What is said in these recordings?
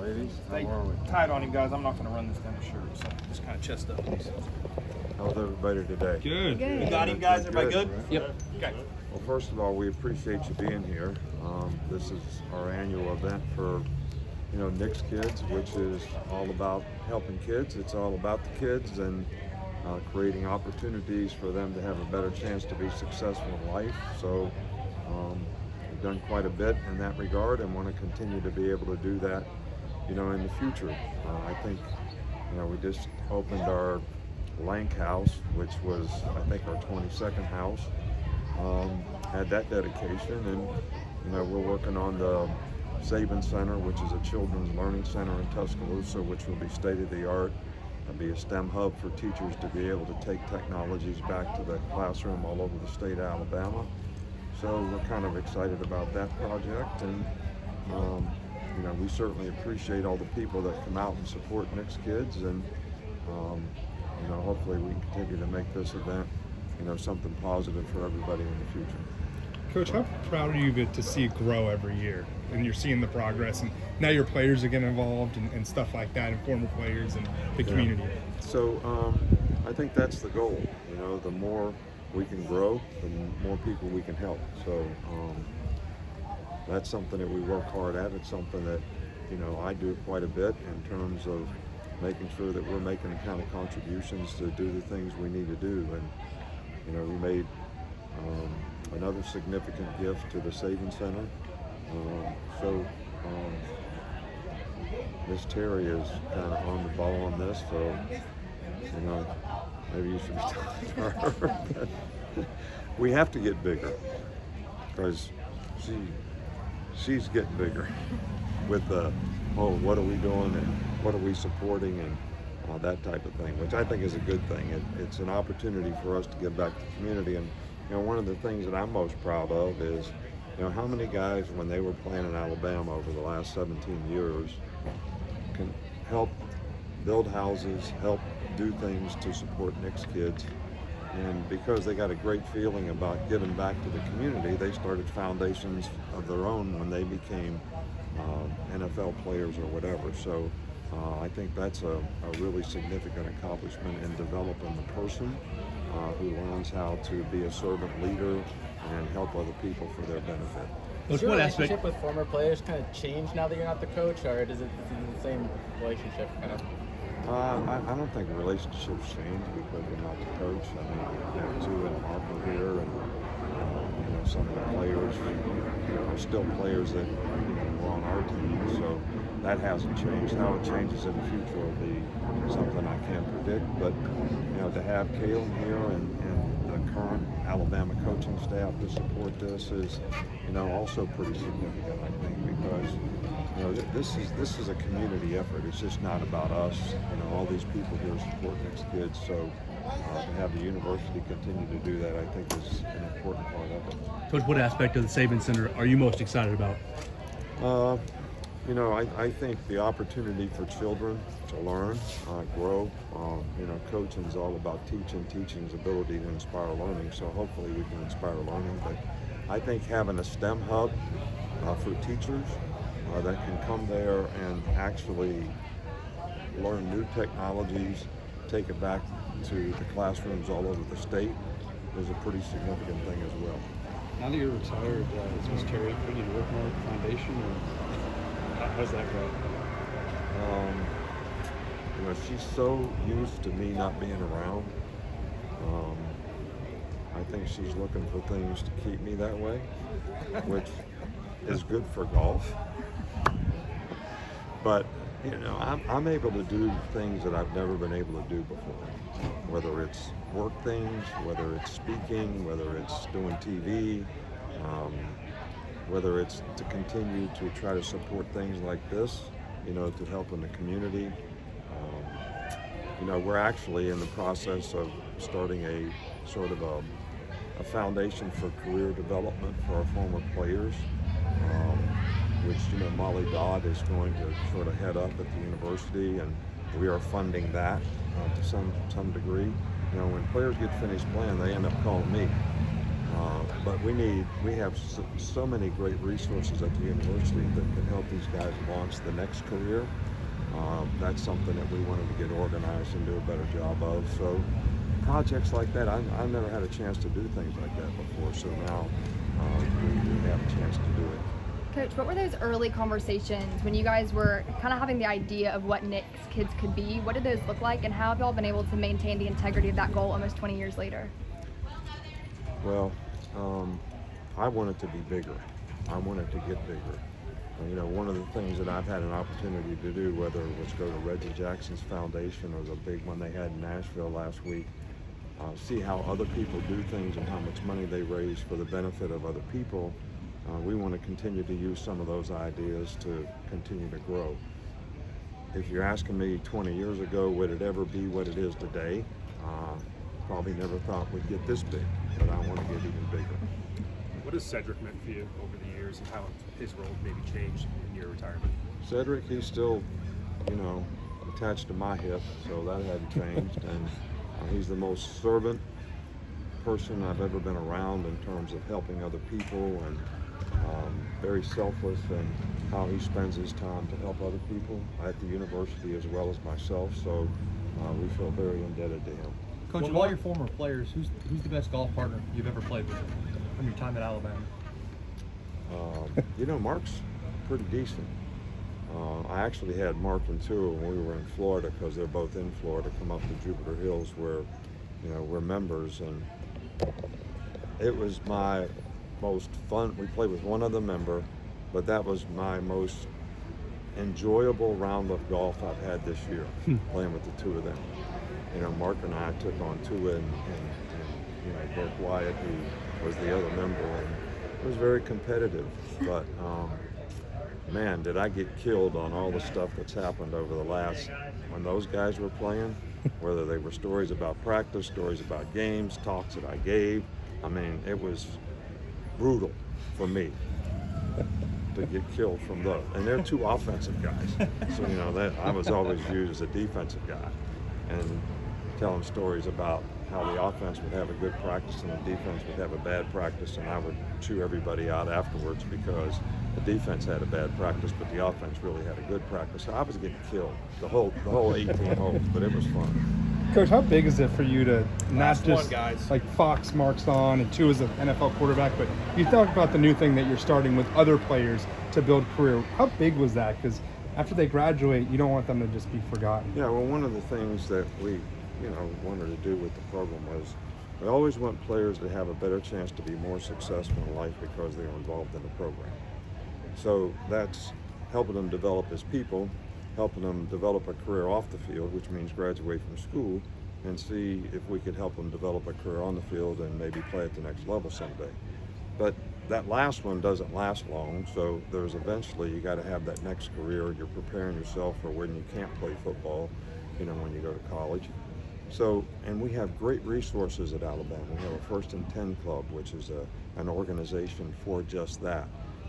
ladies. Stay How are we? tight on him, guys. I'm not going to run this down the shirt, so just kind of chest up, please. How's everybody today? Good. Good. You got him, guys? Everybody good? Yep. Okay. Well, first of all, we appreciate you being here. This is our annual event for, Nick's Kids, which is all about helping kids. It's all about the kids and creating opportunities for them to have a better chance to be successful in life. So we've done quite a bit in that regard and want to continue to be able to do that, in the future. I think, we just opened our Lank House, which was, I think, our 22nd house. Had that dedication, and we're working on the Saban Center, which is a children's learning center in Tuscaloosa, which will be state-of-the-art. It'll be a STEM hub for teachers to be able to take technologies back to the classroom all over the state of Alabama. So we're kind of excited about that project, and we certainly appreciate all the people that come out and support Nick's Kids, and hopefully we can continue to make this event something positive for everybody in the future. Coach, how proud are you to see it grow every year, and you're seeing the progress, and now your players are getting involved and stuff like that, and former players and the community? So I think that's the goal. The more we can grow, the more people we can help. So that's something that we work hard at. It's something that I do quite a bit in terms of making sure that we're making the kind of contributions to do the things we need to do. And we made another significant gift to the Saban Center. So Miss Terry is kind of on the ball on this, so maybe you should be talking to her. We have to get bigger because she's getting bigger with the what are we doing and what are we supporting and that type of thing, which I think is a good thing. It's an opportunity for us to give back to the community. And one of the things that I'm most proud of is how many guys, when they were playing in Alabama over the last 17 years, can help build houses, help do things to support Nick's Kids. And because they got a great feeling about giving back to the community, they started foundations of their own when they became NFL players or whatever. So I think that's a really significant accomplishment in developing the person who learns how to be a servant leader and help other people for their benefit. Does your relationship with former players kind of change now that you're not the coach, or is it the same relationship kind of? I don't think relationships change because we're not the coach. I mean, we have two in Harper here, and some of the players are still players that were on our team. So that hasn't changed. How it changes in the future will be something I can't predict. But to have Kalen here and the current Alabama coaching staff to support this is also pretty significant, I think, because this is a community effort. It's just not about us. All these people here support Nick's Kids. So to have the university continue to do that, I think, is an important part of it. Coach, what aspect of the Saban Center are you most excited about? I think the opportunity for children to learn, grow. Coaching is all about teaching. Teaching's ability to inspire learning. So hopefully we can inspire learning. But I think having a STEM hub for teachers that can come there and actually learn new technologies, take it back to the classrooms all over the state is a pretty significant thing as well. Now that you're retired, is Ms. Terry putting you to work more at the foundation, or how's that go? She's so used to me not being around. I think she's looking for things to keep me that way, which is good for golf. But I'm able to do things that I've never been able to do before, whether it's work things, whether it's speaking, whether it's doing TV, whether it's to continue to try to support things like this, to help in the community. We're actually in the process of starting a sort of a foundation for career development for our former players, which Molly Dodd is going to sort of head up at the university, and we are funding that to some degree. When players get finished playing, they end up calling me But we have so many great resources at the university that can help these guys launch the next career. That's something that we wanted to get organized and do a better job of. So projects like that, I've never had a chance to do things like that before. So now we have a chance to do it. Coach, what were those early conversations when you guys were kind of having the idea of what Nick's kids could be? What did those look like, and how have y'all been able to maintain the integrity of that goal almost 20 years later? Well, I want it to be bigger. I want it to get bigger. You know, one of the things that I've had an opportunity to do, whether it was go to Reggie Jackson's foundation or the big one they had in Nashville last week, see how other people do things and how much money they raise for the benefit of other people. We want to continue to use some of those ideas to continue to grow. If you're asking me 20 years ago, would it ever be what it is today? Probably never thought we'd get this big, but I want to get even bigger. What has Cedric meant for you over the years, and how his role maybe changed in your retirement? Cedric, he's still, you know, attached to my hip, so that hadn't changed. And he's the most servant person I've ever been around in terms of helping other people, and very selfless in how he spends his time to help other people at the university as well as myself. So we feel very indebted to him. Coach, of all your former players, who's the best golf partner you've ever played with from your time at Alabama? You know, Mark's pretty decent. I actually had Mark and Tua when we were in Florida, because they're both in Florida, come up to Jupiter Hills where, you know, we're members, and it was my most fun. We played with one other member, but that was my most enjoyable round of golf I've had this year, playing with the two of them. You know, Mark and I took on Tua and you know, Burke Wyatt, who was the other member, and it was very competitive. But man, did I get killed on all the stuff that's happened over the last, when those guys were playing, whether they were stories about practice, stories about games, talks that I gave. I mean, it was brutal for me to get killed from those. And they're two offensive guys. So, you know, that I was always viewed as a defensive guy, and telling stories about how the offense would have a good practice and the defense would have a bad practice, and I would chew everybody out afterwards because the defense had a bad practice, but the offense really had a good practice. So I was getting killed the whole 18 holes, but it was fun. Coach, how big is it for you to not Last just one, guys. like Fox marks on and two as an NFL quarterback, but you talk about the new thing that you're starting with other players to build career. How big was that? Because after they graduate, you don't want them to just be forgotten. Yeah, well, one of the things that we, you know, wanted to do with the program was we always want players to have a better chance to be more successful in life because they're involved in the program. So that's helping them develop as people, helping them develop a career off the field, which means graduate from school, and see if we could help them develop a career on the field and maybe play at the next level someday. But that last one doesn't last long, so there's eventually, you got to have that next career. You're preparing yourself for when you can't play football, you know, when you go to college. So, and we have great resources at Alabama. We have a First and 10 Club, which is an organization for just that.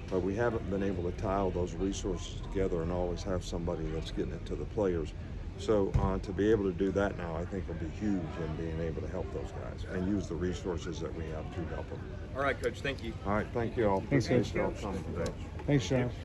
But we haven't been able to tie all those resources together and always have somebody that's getting it to the players. So to be able to do that now, I think will be huge in being able to help those guys and use the resources that we have to help them. All right, Coach. Thank you. All right, thank you all. Thanks, Appreciate Coach. you all coming today. Thanks, Sean.